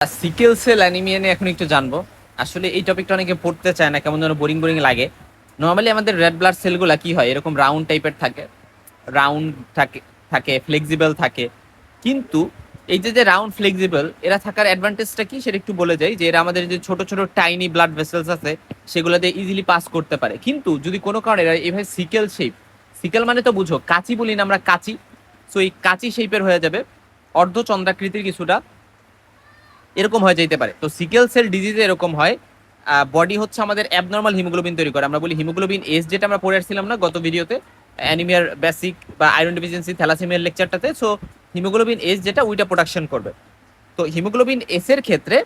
Sickle cell anaemia নিয়ে এখন একটু জানবো। আসলে এই টপিকটা অনেকে পড়তে চায় না, কেমন যেন বোরিং বোরিং লাগে। নর্মালি আমাদের রেড ব্লাড সেলগুলা কি হয়, এরকম রাউন্ড টাইপের থাকে, রাউন্ড থাকে, ফ্লেক্সিবল থাকে। কিন্তু এই যে যে রাউন্ড ফ্লেক্সিবল এরা থাকার অ্যাডভান্টেজটা কি সেটা একটু বলে যাই, যে এরা আমাদের যে ছোট ছোট টাইনি ব্লাড ভেসেলস আছে সেগুলো দিয়ে ইজিলি পাস করতে পারে। কিন্তু যদি কোনো কারণে এরা এইভাবে সিকেল শেপ, সিকেল মানে তো বুঝো কাঁচি বলি না আমরা, কাঁচি। সো এই কাঁচি শেপের হয়ে যাবে, অর্ধচন্দ্রাকৃতির কিছুটা এরকম হয়ে যেতে পারে। তো সিকেল সেল ডিজিজে এরকম হয়। বডি হচ্ছে আমাদের অ্যাবনর্মাল হিমোগ্লোবিন তৈরি করে, আমরা বলি হিমোগ্লোবিন এস, যেটা আমরা পড়ে আসছিলাম না গত ভিডিওতে, অ্যানিমিয়ার বেসিক বা আয়রন ডিফিসিয়েন্সি থ্যালাসেমিয়ার লেকচারটাতে। সো হিমোগ্লোবিন এস যেটা ওইটা প্রোডাকশন করবে। তো হিমোগ্লোবিন এস এর ক্ষেত্রে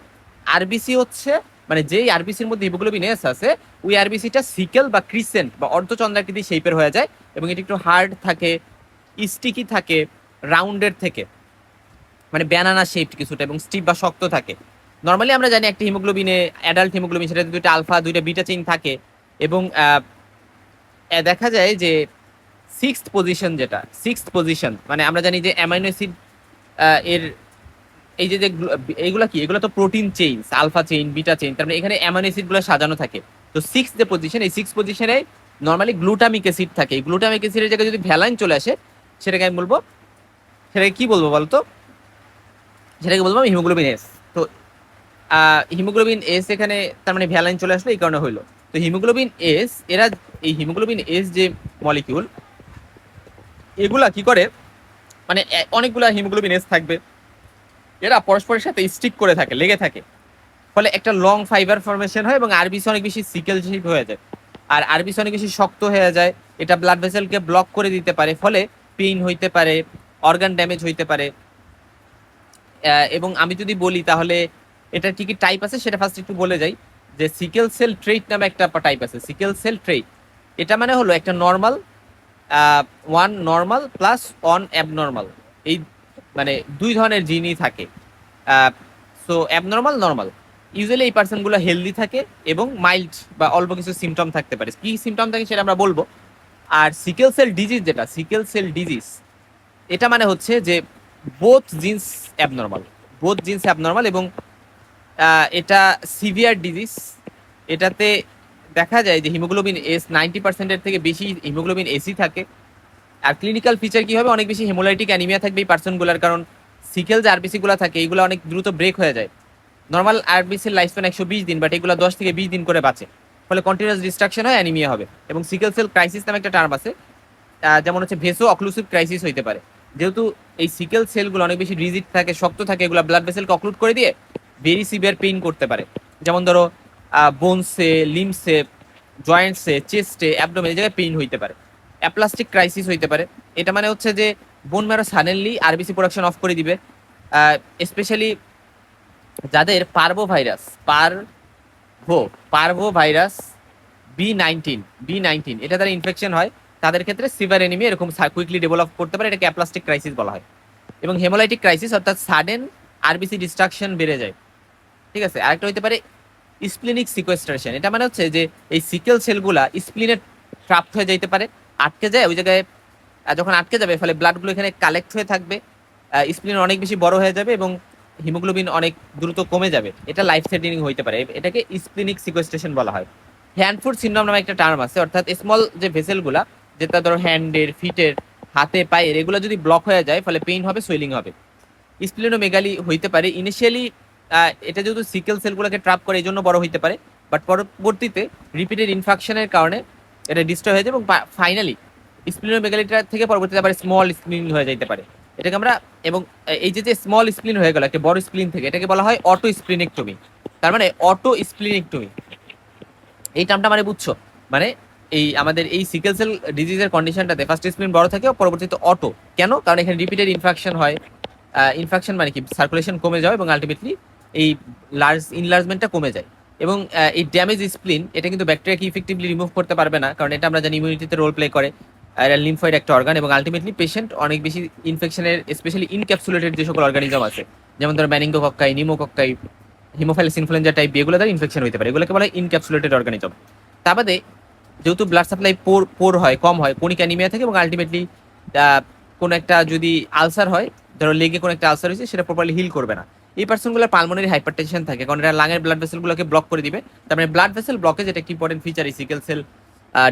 আরবিসি হচ্ছে, মানে যেই আরবিসির মধ্যে হিমোগ্লোবিন এস আছে ওই আরবিসিটা সিকেল বা ক্রিসেন্ট বা অর্ধচন্দ্রাকৃতি শেপের হয়ে যায়, এবং এটা একটু হার্ড থাকে, স্টিকি থাকে, রাউন্ডের থেকে, মানে ব্যানানা শেপড কিছুটা, এবং স্টিপ বা শক্ত থাকে। নর্মালি আমরা জানি একটা হিমোগ্লোবিনে, অ্যাডাল্ট হিমোগ্লোবিন, সেটাতে দুইটা আলফা দুইটা বিটা চেইন থাকে। এবং দেখা যায় যে সিক্সথ পজিশন মানে আমরা জানি যে অ্যামাইনো অ্যাসিড এর এই যে যে এইগুলা কি, এগুলো তো protein chain, alpha chain beta chain, তার মানে এখানে অ্যামাইনো অ্যাসিড গুলো সাজানো থাকে। তো সিক্স যে পজিশন, এই সিক্স পজিশনে নর্মালি গ্লুটামিক অ্যাসিড থাকে। এই গ্লুটামিক অ্যাসিডের জায়গায় যদি ভ্যালাইন চলে আসে, সেটাকে আমি বলবো, সেটাকে কি বলবো বলতো, সেটাকে বলবো আমি হিমোগ্লোবিন এস। তো হিমোগ্লোবিন এস এখানে তার মানে ভ্যালাইন চলে আসলো, এই কারণে হইলো। তো হিমোগ্লোবিন এস এরা, এই হিমোগ্লোবিন এস যে মলিকিউল, এগুলা কি করে, মানে অনেকগুলা হিমোগ্লোবিন এস থাকবে, এরা পরস্পরের সাথে স্টিক করে থাকে, লেগে থাকে, ফলে একটা লং ফাইবার ফরমেশন হয় এবং আরবিসি অনেক বেশি সিকেল শেপ হয়ে যায়। আর আরবিসি অনেক বেশি শক্ত হয়ে যায়, এটা ব্লাড ভেসেলকে ব্লক করে দিতে পারে, ফলে পেইন হইতে পারে, অর্গান ড্যামেজ হইতে পারে। এবং আমি যদি বলি তাহলে এটা কি কি টাইপ আছে সেটা ফার্স্ট একটু বলে যাই। যে সিকেল সেল ট্রেইট নামে একটা টাইপ আছে, সিকেল সেল ট্রেইট। এটা মানে হলো একটা normal, one normal plus one abnormal, এই মানে দুই ধরনের জিনই থাকে। সো অ্যাবনর্মাল নর্মাল, ইউজুয়ালি এই পার্সনগুলো হেলদি থাকে এবং মাইল্ড বা অল্প কিছু সিমটম থাকতে পারে। কি সিমটম থাকে সেটা আমরা বলবো। আর সিকেল সেল ডিজিজ, যেটা সিকেল সেল ডিজিজ, এটা মানে হচ্ছে যে বোথ জিন্স অ্যাবনর্মাল, এবং এটা সিভিয়ার ডিজিজ। এটাতে দেখা যায় যে হিমোগ্লোবিন এস 90%-এর থেকে বেশি হিমোগ্লোবিন এসই থাকে। আর ক্লিনিক্যাল ফিচার কি হবে, অনেক বেশি হেমোলাইটিক অ্যানিমিয়া থাকবে এই পার্সনগুলোর, কারণ সিকেল যে আরবিসি গুলো থাকে এগুলো অনেক দ্রুত ব্রেক হয়ে যায়। নর্মাল আরবিসির লাইফ স্প্যান 120 দিন, বাট এগুলো 10 থেকে 20 দিন করে বাঁচে, ফলে কন্টিনিউয়াস ডিস্ট্রাকশন হয়, অ্যানিমিয়া হবে। এবং সিকেল সেল ক্রাইসিস নামে একটা টার্ম আছে, যেমন হচ্ছে ভেসো অক্লুসিভ ক্রাইসিস হইতে পারে। যেহেতু এই সিকেল সেলগুলো অনেক বেশি রিজিড থাকে, শক্ত থাকে, এগুলো ব্লাড ভেসেলকে অক্লুড করে দিয়ে ভেরি সিভিয়ার পেইন করতে পারে। যেমন ধরো বোনসে, লিমসে, জয়েন্টসে, চেস্টে, অ্যাবডোমেন, এই জায়গায় পেইন হইতে পারে। অ্যাপ্লাস্টিক ক্রাইসিস হইতে পারে। এটা মানে হচ্ছে যে bone marrow suddenly RBC production of করে দিবে। স্পেশালি যাদের পার্ভো ভাইরাস বি নাইনটিন এটা দ্বারা ইনফেকশন হয়, তাদের ক্ষেত্রে সিভিয়ার এনিমিয়া এরকম কুইকলি ডেভেলপ করতে পারে, এটাকে অ্যাপ্লাস্টিক ক্রাইসিস বলা হয়। এবং হেমোলাইটিক ক্রাইসিস, অর্থাৎ সাডেন আরবিসি ডিস্ট্রাকশন বেড়ে যায়। ঠিক আছে, আরেকটা হইতে পারে স্প্লিনিক সিকোয়েস্ট্রেশন। এটা মানে হচ্ছে যে এই সিকেল সেলগুলা স্প্লিনে ট্রাপড হয়ে যাইতে পারে, আটকে যায় ওই জায়গায়। যখন আটকে যাবে ফলে ব্লাডগুলো এখানে কালেক্ট হয়ে থাকবে, স্প্লিন অনেক বেশি বড় হয়ে যাবে এবং হিমোগ্লোবিন অনেক দ্রুত কমে যাবে। এটা লাইফ থ্রেটেনিং হইতে পারে, এটাকে স্প্লিনিক সিকোয়েস্ট্রেশন বলা হয়। হ্যান্ডফুট সিনড্রোম নামে একটা টার্ম আছে, অর্থাৎ স্মল যে ভেসেলগুলা, যেটা ধরো হ্যান্ডের, ফিটের, হাতে, পায়ের, এগুলো যদি ব্লক হয়ে যায় ফলে পেইন হবে, সোয়েলিং হবে। স্প্লিনোমেগালি হইতে পারে ইনিশিয়ালি, এটা যেহেতু সিকেল সেলগুলোকে ট্র্যাপ করে এই জন্য বড় হইতে পারে, বাট পরবর্তীতে রিপিটেড ইনফেকশনের কারণে এটা ডিস্ট্রয় হয়ে যাবে, এবং ফাইনালি স্প্লিনোমেগালিটা থেকে পরবর্তীতে আবার স্মল স্প্লিন হয়ে যাইতে পারে। এটাকে আমরা, এবং এই যে যে স্মল স্প্লিন হয়ে গেল একটা বড় স্প্লিন থেকে, এটাকে বলা হয় অটো স্প্লিনেক্টমি। তার মানে অটো স্প্লিনেক্টমি, এই টার্মটা মানে বুঝছো, মানে এই আমাদের এই সিকেল সেল ডিজিজের কন্ডিশনটাতে ফার্স্ট স্প্লিন বড় থাকে, পরবর্তীতে অটো। কেন? কারণ এখানে রিপিটেড ইনফেকশন হয়। ইনফেকশন মানে কি, সার্কুলেশন কমে যায় এবং আলটিমেটলি এই ইনলার্জমেন্টটা কমে যায়। এবং এই ড্যামেজ স্প্লিন, এটা কিন্তু ব্যাকটেরিয়াকে ইফেক্টিভলি রিমুভ করতে পারবে না, কারণ এটা আমরা জানি ইমিউনিটিতে রোল প্লে করে। লিম্ফয়েড একটা অর্গান, এবং আলটিমেটলি পেশেন্ট অনেক বেশি ইনফেকশনের, স্পেশালি ইনক্যাপসুলেটেড যে সকল অর্গানিজম আছে, যেমন ধরো ম্যানিঙ্গোকক্কাই, নিমোকক্কাই, হিমোফাইলাস ইনফ্লুয়েঞ্জা টাইপ, এগুলো দ্বারা ইনফেকশন হতে পারে, এগুলোকে বলা হয় ইনক্যাপসুলেটেড অর্গানিজম। তা বাদে যেহেতু ব্লাড সাপ্লাই পোর হয়, কম হয়, কোনিক অ্যানিমিয়া থাকে, এবং আলটিমেটলি কোনো একটা যদি আলসার হয়, ধরো লেগে কোনো একটা আলসার হয়েছে, সেটা প্রপারলি হিল করবে না। এই পার্সনগুলোর পালমোনারি হাইপারটেনশন থাকে, কারণ এরা লাঙের ব্লাড ভেসেলগুলোকে ব্লক করে দিবে। তার মানে ব্লাড ভেসেল ব্লকেজ এটা একটা ইম্পর্টেন্ট ফিচার এই সিকেল সেল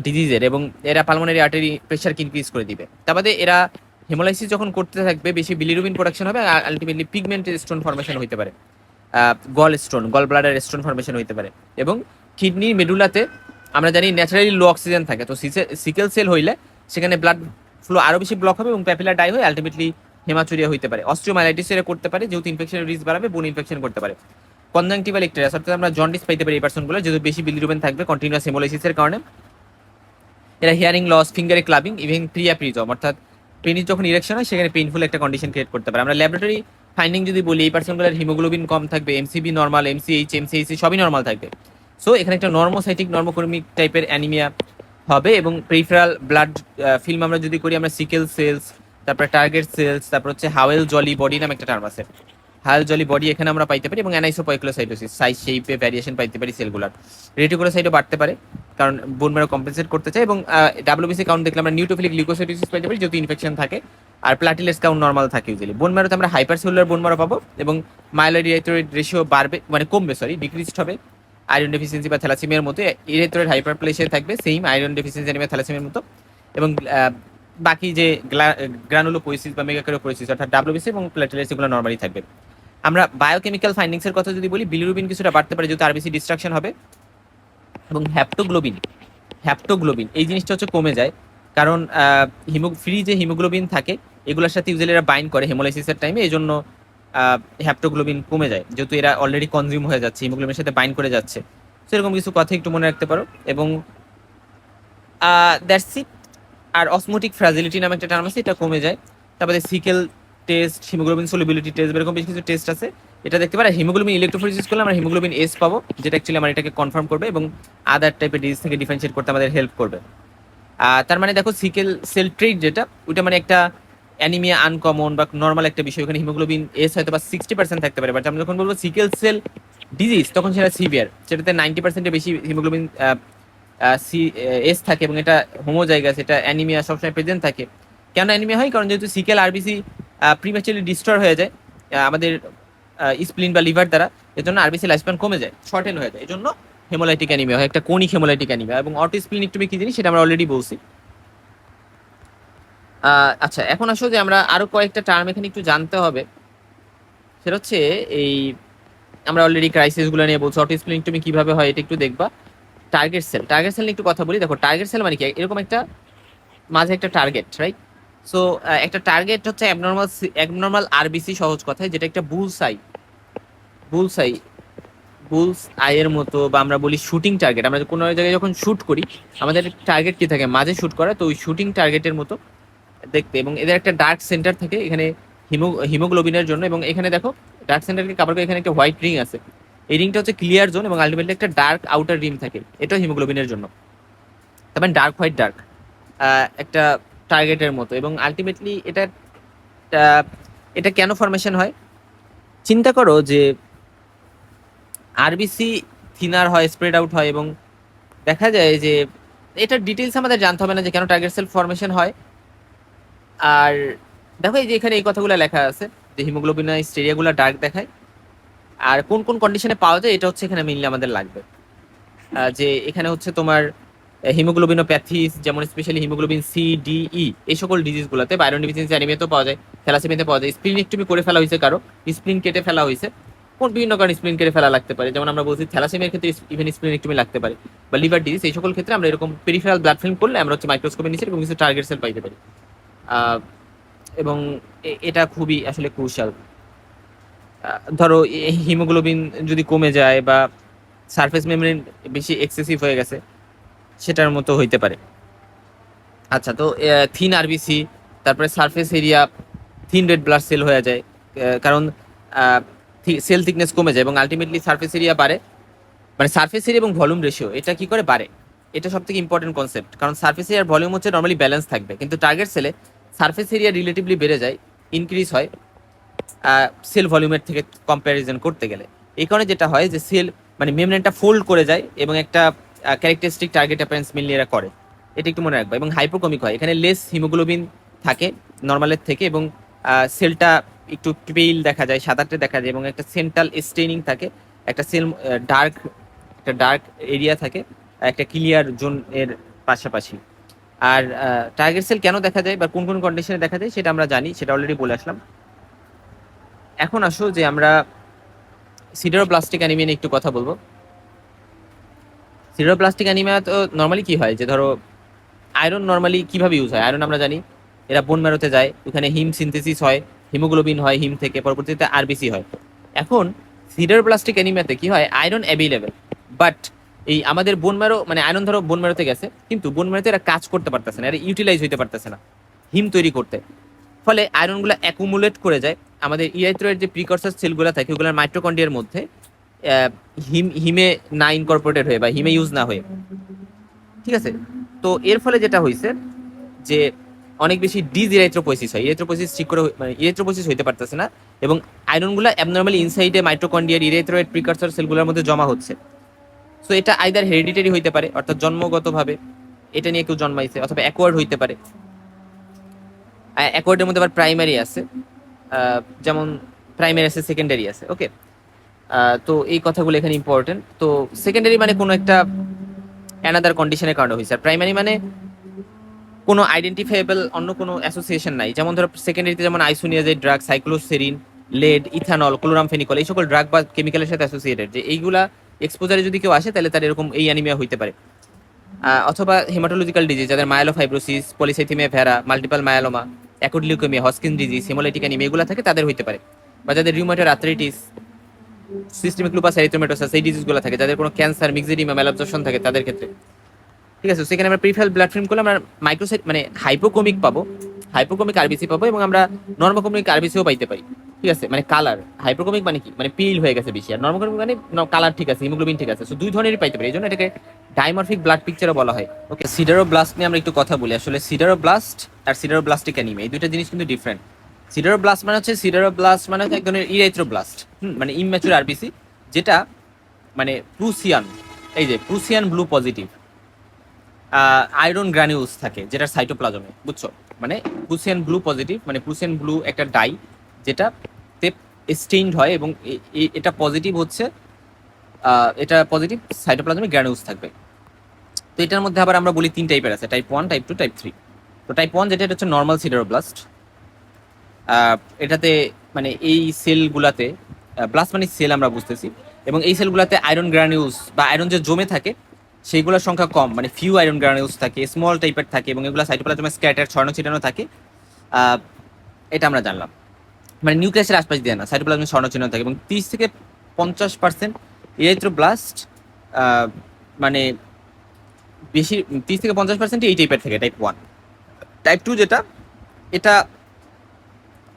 ডিজিজের, এবং এরা পালমোনারি আর্টারি প্রেশারকে ইনক্রিজ করে দিবে। তার বাদে এরা হেমোলাইসিস যখন করতে থাকবে বেশি বিলিরুবিন প্রোডাকশন হবে, আর আলটিমেটলি পিগমেন্ট স্টোন ফর্মেশন হতে পারে, গল ব্লাডার স্টোন ফর্মেশন হতে পারে। এবং কিডনির মেডুলাতে আমরা জানি ন্যাচারালি লো অক্সিজেন থাকে, তো সিকেল সেল হইলে সেখানে ব্লাড ফ্লো আরো বেশি ব্লক হবে এবং প্যাপিলার ডাই হয়ে আলটিমেটলি হেমাচুরিয়া হতে পারে। অস্ট্রিওমাইলাইটিস এর করতে পারে, যেহেতু ইনফেকশনের রিস্ক বাড়াবে, বোন ইনফেকশন করতে পারে। কনজাংটিভাল ইকটেরাস অর্থাৎ আমরা জন্ডিস পাইতে পারি এই পার্সনগুলো, যেহেতু বেশি বিলিরুবিন থাকবে কন্টিনিউয়াস হেমোলাইসিসের কারণে। এরা হিয়ারিং লস, ফিঙ্গারে ক্লাবিং, ইভেন প্রিজম অর্থাৎ পেনিস যখন ইরেকশন হয় সেখানে পেইনফুল একটা কন্ডিশন ক্রিয়েট করতে পারে। আমরা ল্যাবরেটরি ফাইন্ডিং যদি বলি, এই পার্সনগুলোর হিমোগ্লোবিন কম থাকবে, এমসিবি নর্মাল, এমসিএইচি সবই নর্মাল থাকবে। সো এখানে একটা নর্মোসাইটিক নর্মোকর্মিক টাইপের অ্যানিমিয়া হবে। এবং পেরিফেরাল ব্লাড ফিল্ম আমরা যদি করি, আমরা সিকেল সেলস, তারপরে টার্গেট সেলস, তারপর হচ্ছে হাওয়েল জলি বডি নামে একটা টার্ম আছে, হাওয়েল জলি বডি এখানে আমরা পাইতে পারি। এবং অ্যানাইসোপয়ক্লোসাইটোসিস, সাইজ শেপে ভ্যারিয়েশন পাইতে পারি সেলগুলার। রেটিকুলোসাইটও বাড়তে পারে কারণ বোন ম্যারো কম্পেনসেট করতে চাই। এবং ডাব্লিউবিসি কাউন্ট দেখলে আমরা নিউট্রোফিলিক লিউকোসাইটোসিস পাইতে পারি, যেহেতু ইনফেকশন থাকে। আর প্লাটিলেটস কাউন্ট নর্মাল থাকে ইউজুয়ালি। বোন ম্যারোতে আমরা হাইপারসেলুলার বোন ম্যারো পাবো, এবং মাইলয়েড ইরেথ্রয়েড রেশিও বাড়বে, মানে কমবে, ডিক্রিজড হবে আয়রন ডেফিসিয়েন্সি বা থ্যালাসেমিয়ার মতো। ইরেথ্রয়েড হাইপারপ্লেসিয়া থাকবে সেম আয়রন ডেফিসিয়েন্সি অ্যানিমিয়া থ্যালাসেমিয়ার মতো। এবং বাকি যে গ্রানুলোপোইসিস বা মেগাকারোপোইসিস অর্থাৎ ডাব্লিউবিসি এবং প্লেটলেটস এগুলো নর্মালি থাকবে। আমরা বায়োকেমিক্যাল ফাইন্ডিংস এর কথা যদি বলি, বিলিরুবিন কিছুটা বাড়তে পারে যেহেতু আরবিসি ডিস্ট্রাকশন হবে। এবং হ্যাপ্টোগ্লোবিন এই জিনিসটা হচ্ছে কমে যায়, কারণ ফ্রি যে হিমোগ্লোবিন থাকে এগুলোর সাথে ইউজুয়ালি এরা বাইন্ড করে হেমোলাইসিসের টাইমে, এই জন্য হ্যাপ্টোগ্লোবিন কমে যায়, যেহেতু এরা অলরেডি কনজিউম হয়ে যাচ্ছে, হিমোগ্লোবিনের সাথে বাইন্ড করে যাচ্ছে। সেরকম কিছু কথা একটু মনে রাখতে পারো। এবং দ্যাটস ইট। আর অসমোটিক ফ্রাজিলিটি নামে একটা টার্ম আছে, এটা কমে যায়। তারপরে sickle test, haemoglobin solubility test, এরকম বেশ কিছু টেস্ট আছে, এটা দেখতে পারে। হিমোগ্লোবিন ইলেকট্রোফোরেসিস করলে আমরা হিমোগ্লোবিন এস পাবো, যেটা অ্যাকচুয়ালি আমার এটাকে কনফার্ম করবে এবং আদার টাইপের ডিজিজ থেকে ডিফারেন্সিয়েট করতে আমাদের হেল্প করবে। তার মানে দেখো সিকেল সেল ট্রেট যেটা, ওইটা মানে একটা অ্যানিমিয়া আনকমন বা নর্মাল একটা বিষয়, ওখানে হিমোগ্লোবিন এস হয়তো বা 60% থাকতে পারে, বাট আমরা যখন বলবো সিকেল সেল ডিজিজ তখন সেটা সিভিয়ার, সেটাতে 90%-এর বেশি হিমোগ্লোবিন এস থাকে, এবং এটা হোমোজাইগাস, এটা অ্যানিমিয়া সবসময় প্রেজেন্ট থাকে। কেন অ্যানিমিয়া হয়? কারণ যেহেতু সিকেল আরবিসি প্রিম্যাচুরলি ডিস্ট্রয় হয়ে যায় আমাদের স্প্লিন বা লিভার দ্বারা, এর জন্য আরবিসি লাইফস্প্যান কমে যায়, শর্টেন হয়ে যায়, এই জন্য হেমোলাইটিক অ্যানিমিয়া হয়, একটা কোনিক হেমোলাইটিক অ্যানিমিয়া। এবং অটোস্প্লিনিকটমি কি জিনিস সেটা আমরা অলরেডি বলছি। আচ্ছা, এখন আসলে যে আমরা আরো কয়েকটা টার্ম এখানে একটু জানতে হবে, সেটা হচ্ছে এই আমরা অলরেডি ক্রাইসিসগুলো নিয়ে বলছি, অটোস্প্লিনিকটমি কিভাবে হয় এটা একটু দেখবা। টার্গেট সেল নিয়ে একটু কথা বলি। দেখো টার্গেট সেল মানে কি, এরকম একটা মাঝে একটা টার্গেট, রাইট? সো একটা টার্গেট হচ্ছে অ্যাবনর্মাল আরবিসি, সহজ কথায়, যেটা একটা বুলস আইয়ের মতো, বা আমরা বলি শুটিং টার্গেট। আমরা কোনো জায়গায় যখন শুট করি আমাদের টার্গেট কি থাকে, মাঝে শুট করা, তো ওই শুটিং টার্গেটের মতো দেখতে। এবং এদের একটা ডার্ক সেন্টার থাকে এখানে হিমোগ্লোবিনের জন্য। এবং এখানে দেখো ডার্ক সেন্টারকে কাভার করে এখানে একটা হোয়াইট রিং আছে, এই রিংটা হচ্ছে ক্লিয়ার জোন, এবং আলটিমেটলি একটা ডার্ক আউটার রিম থাকে, এটাও হিমোগ্লোবিনের জন্য। তারপরে ডার্ক হোয়াইট ডার্ক একটা টার্গেটের মতো। এবং আলটিমেটলি এটা কেন ফরমেশন হয়? চিন্তা করো যে আরবিসি থিনার হয়, স্প্রেড আউট হয়, এবং দেখা যায় যে এটার ডিটেলস আমাদের জানতে হবে না যে কেন টার্গেট সেল ফরমেশন হয়। আর দেখো এই যে এখানে এই কথাগুলো লেখা আছে যে হিমোগ্লোবিনাইজড এরিয়াগুলো ডার্ক দেখায়, আর কোন কোন কন্ডিশনে পাওয়া যায় এটা হচ্ছে এখানে মেইনলি আমাদের লাগবে। যে এখানে হচ্ছে তোমার হিমোগ্লোবিনোপ্যাথিস, যেমন specially haemoglobin C D E, এই সকল ডিজিজগুলোতে, আয়রন ডেফিসিয়েন্সি অ্যানিমিয়াতেও পাওয়া যায়, থ্যালাসেমিয়াতে পাওয়া যায়। স্প্লিনেক্টমি করে ফেলা হয়েছে কারো, স্প্লিন কেটে ফেলা হয়েছে, কোন বিভিন্ন কারণে স্প্লিন কেটে ফেলা লাগতে পারে, যেমন আমরা বলছি থ্যালাসেমিয়ার ক্ষেত্রে ইভেন স্প্লিনেক্টমি লাগতে পারে, বা লিভার ডিজিজ, এই সকল ক্ষেত্রে আমরা এরকম পেরিফেরাল ব্লাড ফিল্ম করলে আমরা হচ্ছে মাইক্রোস্কোপের নিচে এরকম কিছু টার্গেট সেল পাইতে পারি। এবং এটা খুবই আসলে ক্রুশাল। ধরো হিমোগ্লোবিন যদি কমে যায় বা সারফেস মেমব্রেন বেশি এক্সেসিভ হয়ে গেছে, সেটার মতো হইতে পারে। আচ্ছা, তো থিন আরবিসি, তারপরে surface area, thin red blood cell হয়ে যায়, কারণ সেল থিকনেস কমে যায়, এবং আলটিমেটলি সারফেস এরিয়া বাড়ে, মানে সারফেস এরিয়া এবং ভলিউম রেশিও এটা কি করে বাড়ে, এটা সব থেকে ইম্পর্টেন্ট কনসেপ্ট। কারণ সারফেস এরিয়ার ভলিউম হচ্ছে নর্মালি ব্যালেন্স থাকবে, কিন্তু টার্গেট সেলে সারফেস এরিয়া রিলেটিভলি বেড়ে যায়, ইনক্রিজ হয় সেল ভলিউমের থেকে কম্প্যারিজন করতে গেলে। এই কারণে যেটা হয় যে সেল মানে মেমব্রেনটা ফোল্ড করে যায়, এবং একটা ক্যারেক্টারিস্টিক টার্গেট অ্যাপারেন্স মেনলি এরা করে, এটা একটু মনে রাখবা। এবং হাইপোকমিক হয়, এখানে লেস হিমোগ্লোবিন থাকে নর্মালের থেকে, এবং সেলটা একটু পেইল দেখা যায়, সাদাটে দেখা যায়, এবং একটা সেন্ট্রাল স্টেইনিং থাকে, একটা সেল ডার্ক, একটা ডার্ক এরিয়া থাকে, আর একটা ক্লিয়ার জোন এর পাশাপাশি। আর টার্গেট সেল কেন দেখা যায় বা কোন কোন কন্ডিশনে দেখা যায় সেটা আমরা জানি, সেটা অলরেডি বলে আসলাম। এখন আসো যে আমরা সিডারোব্লাস্টিক অ্যানিমিয়া নিয়ে একটু কথা বলবো। সিডারোব্লাস্টিক অ্যানিমিয়া তো নর্মালি কি হয়, যে ধরো আয়রন নর্মালি কিভাবে ইউজ হয়, আয়রন আমরা জানি এরা বোন ম্যারোতে যায়, ওখানে হিম সিনথেসিস হয়, হিমোগ্লোবিন হয় হিম থেকে, পরবর্তীতে আরবিসি হয়। এখন সিডারোব্লাস্টিক অ্যানিমিয়াতে কি হয়, আয়রন অ্যাভেলেবেল, বাট এই আমাদের বোন ম্যারো মানে আয়রন ধরো বোন ম্যারোতে গেছে, কিন্তু বোন ম্যারোতে এরা কাজ করতে পারতেছে না, এরা ইউটিলাইজ হইতে পারতেছে না হিম তৈরি করতে। ফলে আয়রনগুলো অ্যাকুমুলেট করে যায় আমাদের ইরাইথ্রয়েড যে প্রিকরসার সেলগুলো থাকে ওগুলোর মাইটোকন্ড্রিয়ার মধ্যে, হিমে না ইনকর্পোরেটেড হয়ে বা হিমে ইউজ না হয়ে। ঠিক আছে, তো এর ফলে যেটা হয়েছে যে অনেক বেশি ডিজইরাইথ্রোপোয়েসিস হয়, ইরাইথ্রোপোয়েসিস ঠিক করে মানে ইরাইথ্রোপোয়েসিস হইতে পারতেছে না, এবং আয়রনগুলো অ্যাবনর্মালি ইনসাইডে মাইটোকন্ড্রিয়ার ইরাইথ্রয়েড প্রিকরসর সেলগুলোর মধ্যে জমা হচ্ছে। সো এটা আইদার হেরিডিটারি হইতে পারে, অর্থাৎ জন্মগতভাবে এটা নিয়ে কেউ জন্মাইছে, অথবা অ্যাকোয়ার্ড হইতে পারে। অ্যাকোয়ার্ডের মধ্যে আবার প্রাইমারি আছে, যেমন প্রাইমারি আছে, সেকেন্ডারি আছে। ওকে, তো এই কথাগুলো এখানে ইম্পর্টেন্ট। তো সেকেন্ডারি মানে কোনো একটা অ্যানাদার কন্ডিশনের কারণে হয়েছে, আর প্রাইমারি মানে কোনো আইডেন্টিফাইবল অন্য কোনো অ্যাসোসিয়েশন নাই। যেমন ধরো সেকেন্ডারিতে যেমন আইসোনিয়াজেড ড্রাগ, সাইক্লোসেরিন, লেড, ইথানল, ক্লোরামফেনিকল, এই সকল ড্রাগ বা কেমিক্যালের সাথে অ্যাসোসিয়েটেড, যে এইগুলা এক্সপোজারে যদি কেউ আসে তাহলে তার এরকম এই অ্যানিমিয়া হইতে পারে। অথবা হেমাটোলজিক্যাল ডিজিজ, যাদের myelofibrosis, polycythaemia vera, multiple myeloma, acute leukaemia, Hodgkin disease, haemolytic anaemia এগুলো থাকে, তাদের হইতে পারে। বা যাদের rheumatoid arthritis, systemic lupus erythematosus, এই ডিজিজগুলো থাকে, যাদের কোনো ক্যান্সার, মিক্সেডিমা, ম্যালাবজর্পশন থাকে তাদের ক্ষেত্রে। ঠিক আছে, সেখানে আমরা প্রিফার ব্লাড ফিল্ম করলে আমরা মাইক্রোসাইট মানে হাইপোকমিক পাবো, হাইপোকমিক আরবিসি পাবো, এবং আমরা নর্মোকমিক আরবিসিও পাইতে পারি। ঠিক আছে, মানে কালার হাইপোকমিক মানে কি, মানে পিল হয়ে গেছে বেশি, আর নর্মোকমিক মানে কালার ঠিক আছে, হিমোগ্লোবিন ঠিক আছে। সো দুই ধরনেরই পাইতে পারি, এই জন্য এটাকে ডাইমরফিক ব্লাড পিকচারও বলা হয়। ওকে, সিডারোব্লাস্ট নিয়ে আমরা একটু কথা বলি। আসলে সিডারোব্লাস্ট আর সিডারোব্লাস্টিক অ্যানিমিয়া এই দুইটা জিনিস কিন্তু ডিফারেন্ট। সিডারোব্লাস্ট মানে হচ্ছে এক ধরনের ইরাইথ্রোব্লাস্ট, মানে ইমম্যাচুর আরবিসি, যেটা মানে প্রুসিয়ান, এই যে প্রুসিয়ান ব্লু পজিটিভ আয়রন গ্রানিউলস থাকে যেটা সাইটোপ্লাজমে, বুঝছো? মানে প্রুসিয়ান ব্লু পজিটিভ, মানে প্রুসিয়ান ব্লু একটা ডাই যেটা স্টেইনড হয়, এবং এটা পজিটিভ হচ্ছে, এটা পজিটিভ সাইটোপ্লাজমে গ্রানিউলস থাকবে। তো এটার মধ্যে আবার আমরা বলি তিন টাইপের আছে, টাইপ 1, টাইপ 2, টাইপ 3। তো টাইপ 1 যেটা, এটা হচ্ছে নর্মাল সিডারোব্লাস্ট। এটাতে মানে এই সেলগুলাতে, ব্লাস্ট মানে সেল আমরা বুঝতেছি, এবং এই সেলগুলাতে আয়রন গ্রানিউলস বা আয়রন যে জমে থাকে সেইগুলোর সংখ্যা কম, মানে ফিউ আয়রন গ্রানিউলস থাকে, স্মল টাইপের থাকে, এবং এগুলো সাইটোপ্লাজমে স্ক্যাটার, ছড়ানো ছিটানো থাকে। এটা আমরা জানলাম, মানে নিউক্লিয়াসের আশপাশ দিয়ে না, সাইটোপ্লাজমে ছড়ানো ছিটানো থাকে। এবং 30-50% ইরাইথ্রোব্লাস্ট মানে বেশি, 30-50% এই টাইপের থাকে, টাইপ 1। টাইপ 2 যেটা, এটা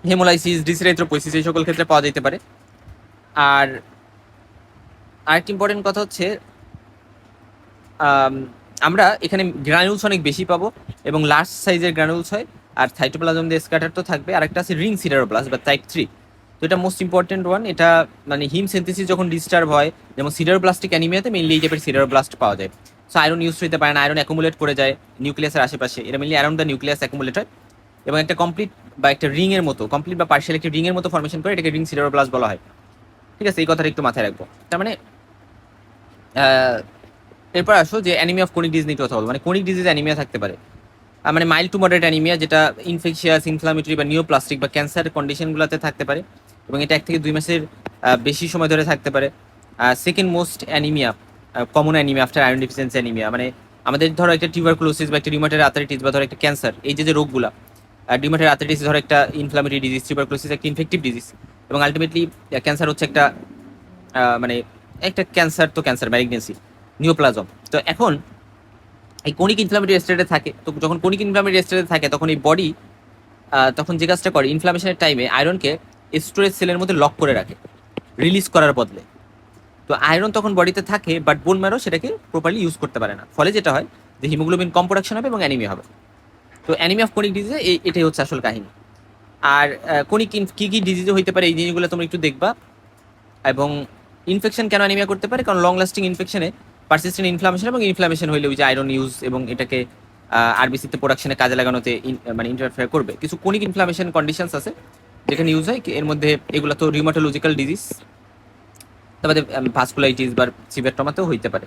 হেমোলাইসিস, ডিসইরাইথ্রোপোয়েসিস এই সকল ক্ষেত্রে পাওয়া যেতে পারে। আর আরেকটি ইম্পর্টেন্ট কথা হচ্ছে, আমরা এখানে গ্রানুলস অনেক বেশি পাবো, এবং লার্জ সাইজের গ্রানুলস হয়, আর সাইটোপ্লাজম দিয়ে স্ক্যাটার তো থাকবে। আর একটা আছে রিং সিডারোব্লাস্ট বা টাইপ 3। তো এটা মোস্ট ইম্পর্টেন্ট ওয়ান। এটা মানে হিম সিনথেসিস যখন ডিস্টার্ব হয়, যেমন সিডারোব্লাস্টিক অ্যানিমিয়াতে মেইনলি এই টাইপের সিডারোব্লাস্ট পাওয়া যায়। সো আয়রন ইউজ হতে পারে না, আয়রন অ্যাকুমুলেট করে যায় নিউক্লিয়াসের আশেপাশে, এটা mainly around the nucleus accumulate হয়, এবং একটা কমপ্লিট বা একটা রিং এর মতো, কমপ্লিট বা পার্শিয়াল একটা রিং এর মতো ফর্মেশন করে, এটাকে রিং সিডারোব্লাস্ট বলা হয়। ঠিক আছে, এই কথাটা একটু মাথায় রাখবো। তার মানে এরপর আসো যে অ্যানিমিয়া অফ কোনিক ডিজিজ নিয়ে কথা বলবো। মানে কোনিক ডিজিজ অ্যানিমিয়া থাকতে পারে, মানে মাইল্ড টু মডারেট অ্যানিমিয়া, যেটা ইনফেকশিয়াস, ইনফ্লামেটরি বা নিওপ্লাস্টিক বা ক্যান্সার কন্ডিশনগুলোতে থাকতে পারে, এবং এটা 1 থেকে 2 মাসের বেশি সময় ধরে থাকতে পারে। Second most anaemia, common anaemia after iron deficiency anaemia. মানে আমাদের ধরো একটা টিউবারকুলোসিস বা একটা রিউমাটয়েড আর্থ্রাইটিস বা ধরো একটা ক্যান্সার, এই যে রোগগুলা, রিউমাটয়েড আর্থ্রাইটিস ধরো একটা ইনফ্লামেটরি ডিজিজ, টিউবারকুলোসিস একটা ইনফেক্টিভ ডিজিজ, এবং আলটিমেটলি ক্যান্সার হচ্ছে একটা মানে একটা ক্যান্সার, তো ক্যান্সার ম্যালিগনেন্সি, নিওপ্লাজম। তো এখন এই কোনিক ইনফ্লামেটরি স্টেটে থাকে, তো যখন কোনিক ইনফ্লামেটরি স্টেটে থাকে তখন এই বডি তখন যে কাজটা করে, ইনফ্লামেশনের টাইমে আয়রনকে স্টোরেজ সেলের মধ্যে লক করে রাখে রিলিজ করার বদলে। তো আয়রন তখন বডিতে থাকে, বাট বোন ম্যারো সেটাকে প্রপারলি ইউজ করতে পারে না, ফলে যেটা হয় যে হিমোগ্লোবিন কম প্রোডাকশন হবে এবং অ্যানিমিয়া হবে। তো অ্যানিমিয়া অফ কোনিক ডিজিজে এটাই হচ্ছে আসল কাহিনী। আর কোনিক কি কি ডিজিজে হইতে পারে এই জিনিসগুলো তোমরা একটু দেখবা। এবং ইনফেকশন কেন অ্যানিমিয়া করতে পারে, কারণ লং লাস্টিং ইনফেকশনে পারসিস্টেন্ট ইনফ্লামেশন, এবং ইনফ্লামেশন হইলে ওই যে আয়রন ইউজ এবং এটাকে আরবিসিতে প্রোডাকশনে কাজে লাগানোতে মানে ইন্টারফেয়ার করবে। কিছু কোনিক ইনফ্লামেশন কন্ডিশনস আছে যেখানে ইউজ হয় এর মধ্যে এগুলো তো রিউমাটোলজিক্যাল ডিজিজ, তারপরে ভাস্কুলাইটিস বা সিভিয়ার ট্রমাতেও হইতে পারে,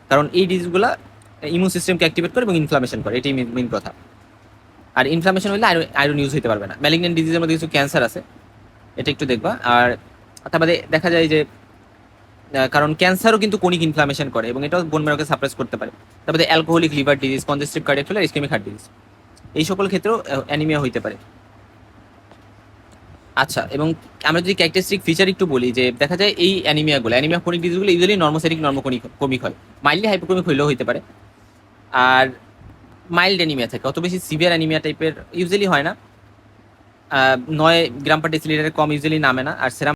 কারণ এই ডিজিজগুলো ইমিউন সিস্টেমকে অ্যাক্টিভেট করে এবং ইনফ্লামেশন করে, এটাই মেইন কথা। আর ইনফ্লামেশন হলে আয়রন ইউজ হইতে পারবে না। ম্যালিগন্যান্ট ডিজিজের মধ্যে কিছু ক্যান্সার আছে, এটা একটু দেখবা। আর তারপরে দেখা যায় যে কারণ ক্যান্সারও কিন্তু কোনিক ইনফ্লামেশন করে এবং এটাও বোন ম্যারোকে সাপ্রেস করতে পারে। তারপরে alcoholic liver disease, congestive cardiac failure, ischaemic heart disease, এই সকল ক্ষেত্রেও অ্যানিমিয়া হইতে পারে। আচ্ছা, এবং আমরা যদি ক্যারেক্টারিস্টিক ফিচার একটু বলি, যে দেখা যায় এই অ্যানিমিয়া কোনিক ডিজিজগুলো ইউজুয়ালি নর্মোসাইটিক কমিক হয়, মাইল্ডলি হাইপোকমিক হইলেও হইতে পারে। আর মাইল্ড অ্যানিমিয়া থাকে, অত বেশি সিভিয়ার অ্যানিমিয়া টাইপের ইউজুয়ালি হয় না। 9 গ্রাম পার ডেসিলিটারের কম ইউজুয়ালি নামে না। আর সেরাম